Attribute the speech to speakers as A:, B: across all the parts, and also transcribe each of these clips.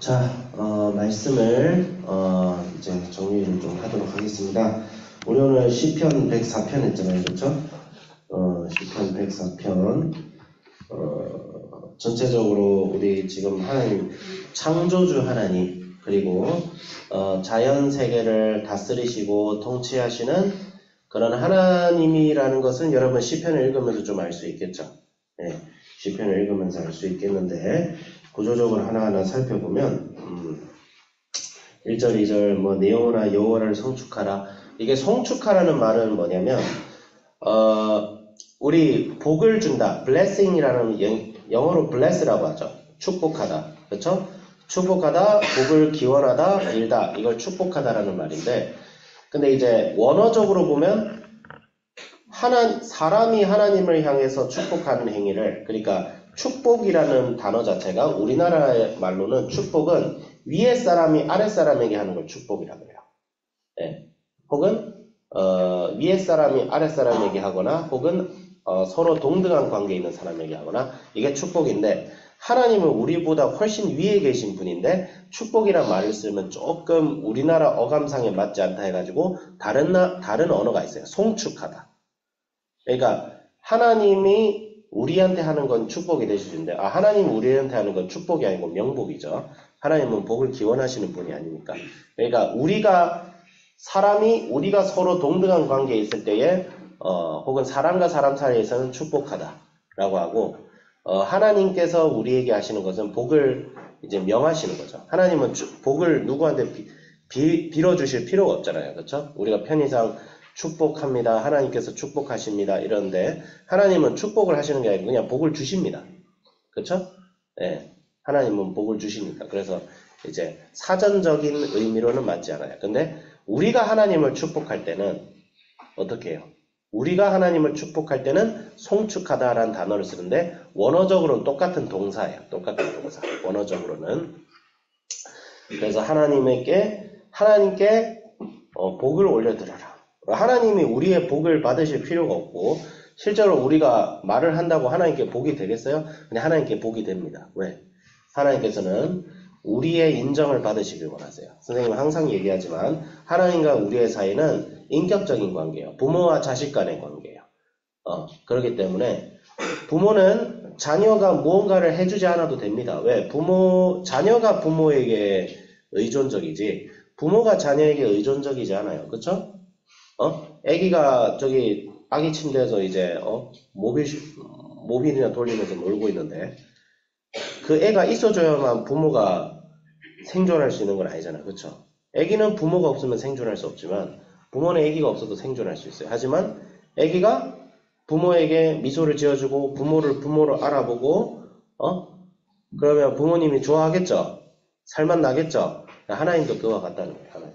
A: 자, 말씀을 이제 정리를 좀 하도록 하겠습니다. 우리 오늘 시편 104편 했잖아요, 그렇죠? 시편 104편 전체적으로 우리 지금 하나님 창조주 하나님 그리고 자연 세계를 다스리시고 통치하시는 그런 하나님이라는 것은 여러분 시편을 읽으면서 좀 알 수 있겠죠. 네, 시편을 읽으면서 알 수 있겠는데 구조적으로 하나하나 살펴보면 1절, 2절 뭐 내용이나 여호와를 성축하라. 이게 성축하라는 말은 뭐냐면 우리 복을 준다. blessing이라는 영어로 bless라고 하죠. 축복하다. 그렇죠? 축복하다, 복을 기원하다, 빌다. 이걸 축복하다라는 말인데 근데 이제 원어적으로 보면 사람이 하나님을 향해서 축복하는 행위를 그러니까 축복이라는 단어 자체가 우리나라의 말로는 축복은 위에 사람이 아래 사람에게 하는 걸 축복이라고 해요. 네. 혹은 위에 사람이 아래 사람에게 하거나 혹은 서로 동등한 관계에 있는 사람에게 하거나 이게 축복인데 하나님은 우리보다 훨씬 위에 계신 분인데 축복이란 말을 쓰면 조금 우리나라 어감상에 맞지 않다 해가지고 다른 언어가 있어요. 송축하다. 그러니까 하나님이 우리한테 하는 건 축복이 되실 수 있는데 하나님이 우리한테 하는 건 축복이 아니고 명복이죠. 하나님은 복을 기원하시는 분이 아니니까. 그러니까 우리가 서로 동등한 관계에 있을 때에 혹은 사람과 사람 사이에서는 축복하다라고 하고 하나님께서 우리에게 하시는 것은 복을 이제 명하시는 거죠. 하나님은 복을 누구한테 빌어주실 필요가 없잖아요. 그렇죠? 우리가 편의상 축복합니다. 하나님께서 축복하십니다. 이런데 하나님은 축복을 하시는 게 아니고 그냥 복을 주십니다. 그렇죠? 네, 하나님은 복을 주시니까. 그래서 이제 사전적인 의미로는 맞지 않아요. 근데 우리가 하나님을 축복할 때는 어떻게 해요? 우리가 하나님을 축복할 때는 송축하다라는 단어를 쓰는데 원어적으로는 똑같은 동사예요. 똑같은 동사. 원어적으로는. 그래서 하나님께 복을 올려드려라. 하나님이 우리의 복을 받으실 필요가 없고 실제로 우리가 말을 한다고 하나님께 복이 되겠어요? 근데 하나님께 복이 됩니다. 왜? 하나님께서는 우리의 인정을 받으시길 원하세요. 선생님은 항상 얘기하지만 하나님과 우리의 사이는 인격적인 관계예요. 부모와 자식 간의 관계예요. 그렇기 때문에 부모는 자녀가 무언가를 해주지 않아도 됩니다. 왜? 자녀가 부모에게 의존적이지 부모가 자녀에게 의존적이지 않아요. 그쵸? 애기가 아기 침대에서 이제 모빌이나 돌리면서 놀고 있는데 그 애가 있어줘야만 부모가 생존할 수 있는 건 아니잖아요. 그쵸? 애기는 부모가 없으면 생존할 수 없지만 부모는 애기가 없어도 생존할 수 있어요. 하지만 애기가 부모에게 미소를 지어주고 부모를 알아보고 그러면 부모님이 좋아하겠죠? 살만 나겠죠? 하나님도 그와 같다는 거예요.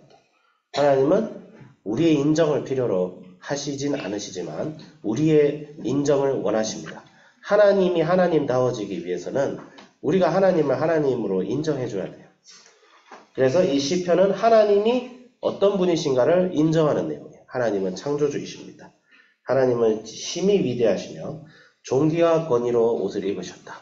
A: 하나님은 우리의 인정을 필요로 하시진 않으시지만 우리의 인정을 원하십니다. 하나님이 하나님다워지기 위해서는 우리가 하나님을 하나님으로 인정해줘야 돼요. 그래서 이 시편은 하나님이 어떤 분이신가를 인정하는 내용이에요. 하나님은 창조주이십니다. 하나님은 심히 위대하시며 존귀와 권위로 옷을 입으셨다.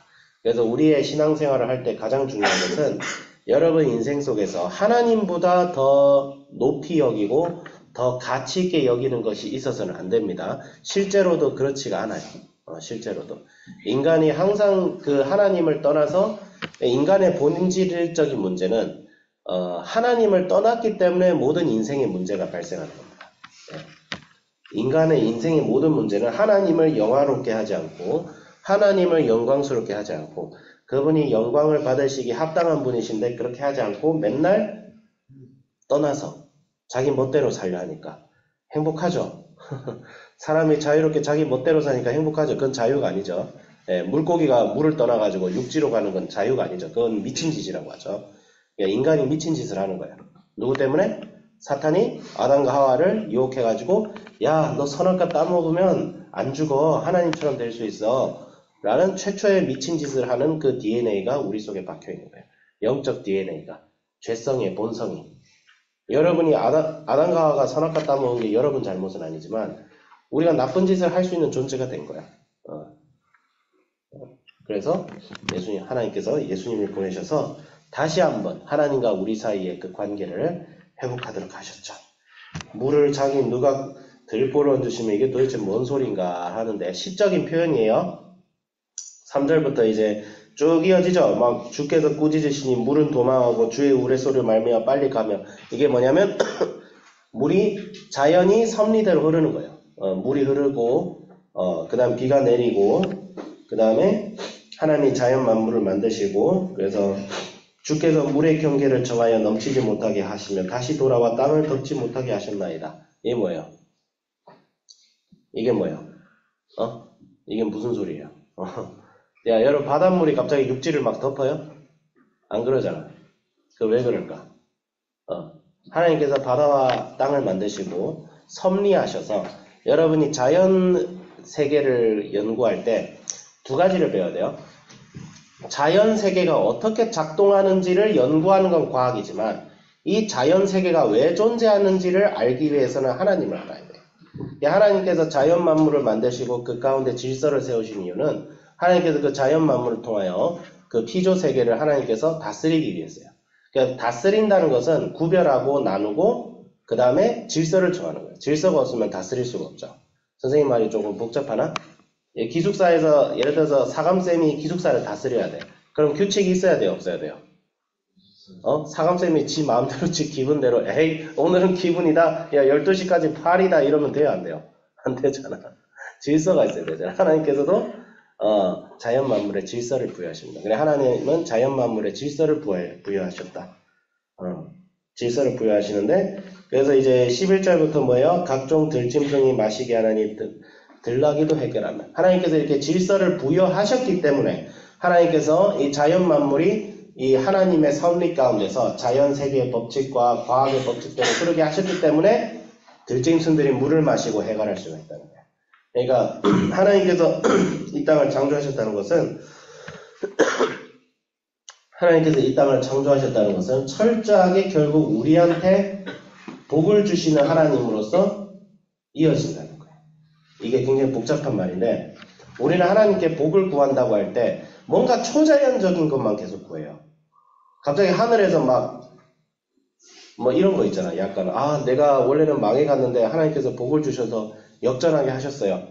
A: 그래서 우리의 신앙생활을 할 때 가장 중요한 것은 여러분 인생 속에서 하나님보다 더 높이 여기고 더 가치 있게 여기는 것이 있어서는 안 됩니다. 실제로도 그렇지가 않아요. 실제로도. 인간이 항상 그 하나님을 떠나서 인간의 본질적인 문제는 하나님을 떠났기 때문에 모든 인생의 문제가 발생하는 겁니다. 인간의 인생의 모든 문제는 하나님을 영화롭게 하지 않고 하나님을 영광스럽게 하지 않고 그분이 영광을 받으시기 합당한 분이신데 그렇게 하지 않고 맨날 떠나서 자기 멋대로 살려 하니까 행복하죠. 사람이 자유롭게 자기 멋대로 사니까 행복하죠. 그건 자유가 아니죠. 물고기가 물을 떠나가지고 육지로 가는 건 자유가 아니죠. 그건 미친 짓이라고 하죠. 인간이 미친 짓을 하는 거예요. 누구 때문에? 사탄이 아담과 하와를 유혹해가지고 야, 너 선악과 따먹으면 안 죽어. 하나님처럼 될 수 있어. 라는 최초의 미친 짓을 하는 그 DNA가 우리 속에 박혀있는 거예요. 영적 DNA가. 죄성의 본성이. 여러분이 아담과 하와가 선악과 따먹은 게 여러분 잘못은 아니지만 우리가 나쁜 짓을 할 수 있는 존재가 된 거야. 그래서 하나님께서 예수님을 보내셔서 다시 한번 하나님과 우리 사이의 그 관계를 회복하도록 하셨죠. 물을 자기 누가 들보를 얹으시면 이게 도대체 뭔 소린가 하는데 시적인 표현이에요. 3절부터 이제 쭉 이어지죠. 막 주께서 꾸짖으시니 물은 도망하고 주의 우레소리를 말미암아 빨리 가며 이게 뭐냐면 물이 자연히 섭리대로 흐르는 거예요. 물이 흐르고 그 다음 비가 내리고 그 다음에 하나님이 자연 만물을 만드시고 그래서 주께서 물의 경계를 정하여 넘치지 못하게 하시며 다시 돌아와 땅을 덮지 못하게 하셨나이다. 이게 뭐예요? 이게 뭐예요? 이게 무슨 소리예요? 야, 여러분 바닷물이 갑자기 육지를 막 덮어요? 안 그러잖아. 그 왜 그럴까? 하나님께서 바다와 땅을 만드시고 섭리하셔서 여러분이 자연 세계를 연구할 때 두 가지를 배워야 돼요. 자연 세계가 어떻게 작동하는지를 연구하는 건 과학이지만 이 자연 세계가 왜 존재하는지를 알기 위해서는 하나님을 알아야 돼요. 하나님께서 자연 만물을 만드시고 그 가운데 질서를 세우신 이유는 하나님께서 그 자연 만물을 통하여 그 피조 세계를 하나님께서 다스리기 위해서요. 그러니까 다스린다는 것은 구별하고 나누고 그 다음에 질서를 정하는 거예요. 질서가 없으면 다스릴 수가 없죠. 선생님 말이 조금 복잡하나? 기숙사에서 예를 들어서 사감쌤이 기숙사를 다스려야 돼. 그럼 규칙이 있어야 돼요? 없어야 돼요? 사감쌤이 지 마음대로 지 기분대로 에이 오늘은 기분이다. 야 12시까지 파리다 이러면 돼요? 안 돼요? 안 되잖아. 질서가 있어야 되잖아. 하나님께서도 자연 만물에 질서를 부여하십니다. 그래 하나님은 자연 만물에 질서를 부여하셨다. 질서를 부여하시는데 그래서 이제 11절부터 뭐예요? 각종 들짐승이 마시게 하나니 들나기도 해결하며 하나님께서 이렇게 질서를 부여하셨기 때문에 하나님께서 이 자연 만물이 이 하나님의 섭리 가운데서 자연 세계의 법칙과 과학의 법칙대로 흐르게 하셨기 때문에 들짐승들이 물을 마시고 해결할 수가 있다는 거예요. 그러니까 하나님께서 이 땅을 창조하셨다는 것은 하나님께서 이 땅을 창조하셨다는 것은 철저하게 결국 우리한테 복을 주시는 하나님으로서 이어진다는 거예요. 이게 굉장히 복잡한 말인데 우리는 하나님께 복을 구한다고 할 때 뭔가 초자연적인 것만 계속 구해요. 갑자기 하늘에서 막 뭐 이런 거 있잖아. 약간 내가 원래는 망해갔는데 하나님께서 복을 주셔서 역전하게 하셨어요.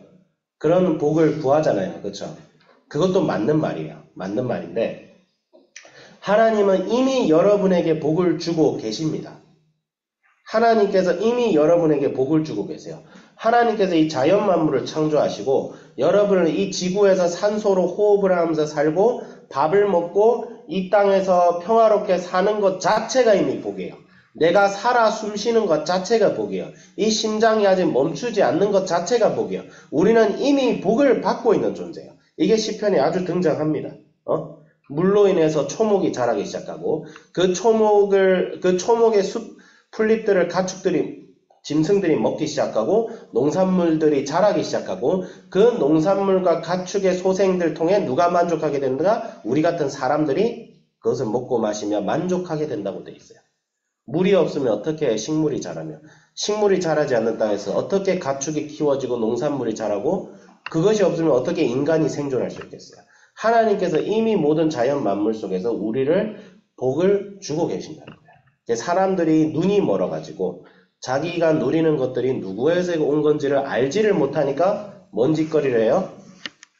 A: 그런 복을 구하잖아요. 그렇죠? 그것도 맞는 말이에요. 맞는 말인데 하나님은 이미 여러분에게 복을 주고 계십니다. 하나님께서 이미 여러분에게 복을 주고 계세요. 하나님께서 이 자연 만물을 창조하시고 여러분을 이 지구에서 산소로 호흡을 하면서 살고 밥을 먹고 이 땅에서 평화롭게 사는 것 자체가 이미 복이에요. 내가 살아 숨쉬는 것 자체가 복이에요. 이 심장이 아직 멈추지 않는 것 자체가 복이에요. 우리는 이미 복을 받고 있는 존재예요. 이게 시편에 아주 등장합니다. 물로 인해서 초목이 자라기 시작하고 그 초목의 풀잎들을 가축들이 짐승들이 먹기 시작하고 농산물들이 자라기 시작하고 그 농산물과 가축의 소생들 통해 누가 만족하게 되는가? 우리 같은 사람들이 그것을 먹고 마시며 만족하게 된다고 되어 있어요. 물이 없으면 어떻게 식물이 자라며 식물이 자라지 않는 땅에서 어떻게 가축이 키워지고 농산물이 자라고 그것이 없으면 어떻게 인간이 생존할 수 있겠어요. 하나님께서 이미 모든 자연 만물 속에서 우리를 복을 주고 계신다는 거예요. 사람들이 눈이 멀어가지고 자기가 누리는 것들이 누구에서 온 건지를 알지를 못하니까 뭔 짓거리를 해요?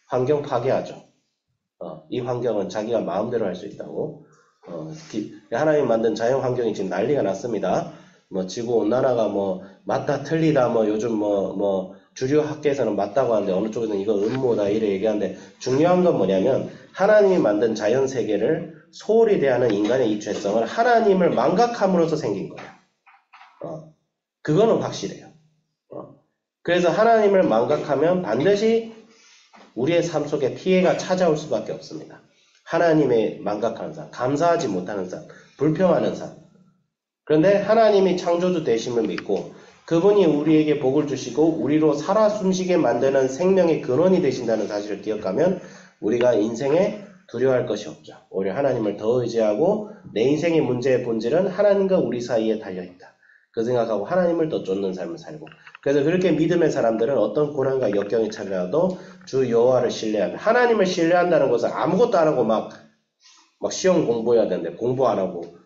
A: 환경 파괴하죠. 이 환경은 자기가 마음대로 할 수 있다고. 하나님 만든 자연 환경이 지금 난리가 났습니다. 지구 온난화가 맞다 틀리다 요즘 주류 학계에서는 맞다고 하는데 어느 쪽에서는 이거 음모다 이래 얘기하는데 중요한 건 뭐냐면 하나님이 만든 자연 세계를 소홀히 대하는 인간의 이 죄성을 하나님을 망각함으로써 생긴 거예요. 그거는 확실해요. 그래서 하나님을 망각하면 반드시 우리의 삶 속에 피해가 찾아올 수밖에 없습니다. 하나님의 망각하는 삶, 감사하지 못하는 삶, 불평하는 삶. 그런데 하나님이 창조주 되심을 믿고 그분이 우리에게 복을 주시고 우리로 살아 숨쉬게 만드는 생명의 근원이 되신다는 사실을 기억하면 우리가 인생에 두려워할 것이 없죠. 오히려 하나님을 더 의지하고 내 인생의 문제의 본질은 하나님과 우리 사이에 달려있다. 그 생각하고 하나님을 더 쫓는 삶을 살고 그래서 그렇게 믿음의 사람들은 어떤 고난과 역경이 찾아와도 주 여호와를 신뢰하면 하나님을 신뢰한다는 것은 아무것도 안 하고 막 막 시험 공부해야 되는데 공부 안 하고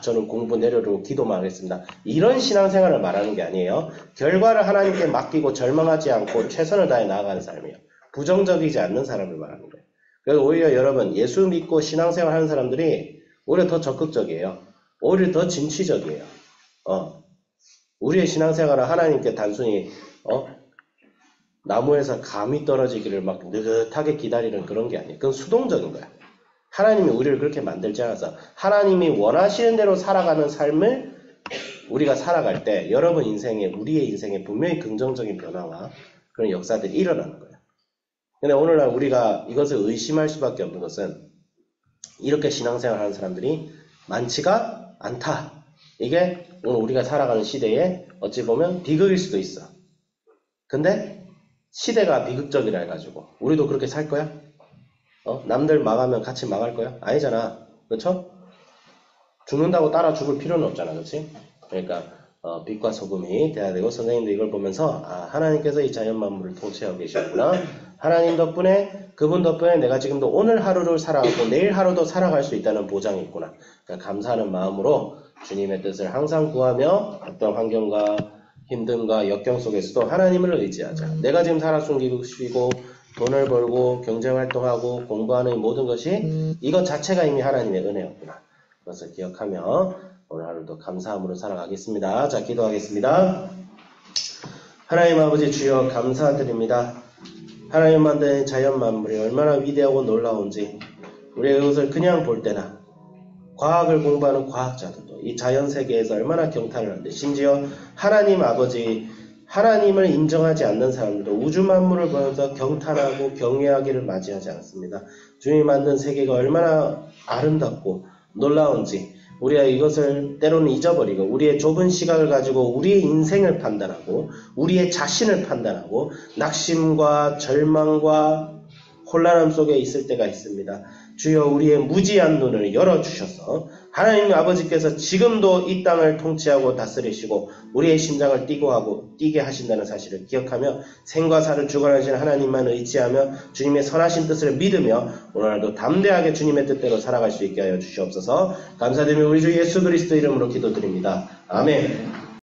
A: 저는 공부 내려놓고 기도만 하겠습니다. 이런 신앙생활을 말하는 게 아니에요. 결과를 하나님께 맡기고 절망하지 않고 최선을 다해 나아가는 삶이에요. 부정적이지 않는 사람을 말하는 거예요. 그래서 오히려 여러분 예수 믿고 신앙생활 하는 사람들이 오히려 더 적극적이에요. 오히려 더 진취적이에요. 우리의 신앙생활은 하나님께 단순히 나무에서 감이 떨어지기를 막 느긋하게 기다리는 그런 게 아니에요. 그건 수동적인 거야. 하나님이 우리를 그렇게 만들지 않아서 하나님이 원하시는 대로 살아가는 삶을 우리가 살아갈 때 여러분 인생에 우리의 인생에 분명히 긍정적인 변화와 그런 역사들이 일어나는 거예요. 근데 오늘날 우리가 이것을 의심할 수밖에 없는 것은 이렇게 신앙생활 하는 사람들이 많지가 않다. 이게 오늘 우리가 살아가는 시대에 어찌 보면 비극일 수도 있어. 근데 시대가 비극적이라 해가지고 우리도 그렇게 살 거야? 남들 망하면 같이 망할 거야? 아니잖아. 그렇죠? 죽는다고 따라 죽을 필요는 없잖아. 그렇지? 그러니까 빛과 소금이 돼야 되고 선생님도 이걸 보면서 하나님께서 이 자연 만물을 통치하고 계시구나. 하나님 덕분에 그분 덕분에 내가 지금도 오늘 하루를 살아가고 내일 하루도 살아갈 수 있다는 보장이 있구나. 그러니까 감사하는 마음으로 주님의 뜻을 항상 구하며 어떤 환경과 힘듦과 역경 속에서도 하나님을 의지하자. 내가 지금 살아 숨기고 돈을 벌고 경제활동하고 공부하는 이 모든 것이 이것 자체가 이미 하나님의 은혜였구나. 그것을 기억하며 오늘 하루도 감사함으로 살아가겠습니다. 자, 기도하겠습니다. 하나님 아버지 주여 감사드립니다. 하나님 만든 자연 만물이 얼마나 위대하고 놀라운지 우리가 이것을 그냥 볼 때나 과학을 공부하는 과학자들도 이 자연 세계에서 얼마나 경탄을 하는데 심지어 하나님 아버지 하나님을 인정하지 않는 사람들도 우주 만물을 보면서 경탄하고 경외하기를 맞이하지 않습니다. 주님이 만든 세계가 얼마나 아름답고 놀라운지 우리가 이것을 때로는 잊어버리고 우리의 좁은 시각을 가지고 우리의 인생을 판단하고 우리의 자신을 판단하고 낙심과 절망과 혼란함 속에 있을 때가 있습니다. 주여 우리의 무지한 눈을 열어주셔서 하나님 아버지께서 지금도 이 땅을 통치하고 다스리시고 우리의 심장을 뛰게 하신다는 사실을 기억하며 생과 사를 주관하신 하나님만 의지하며 주님의 선하신 뜻을 믿으며 오늘도 담대하게 주님의 뜻대로 살아갈 수 있게 하여 주시옵소서. 감사드리며 우리 주 예수 그리스도 이름으로 기도드립니다. 아멘.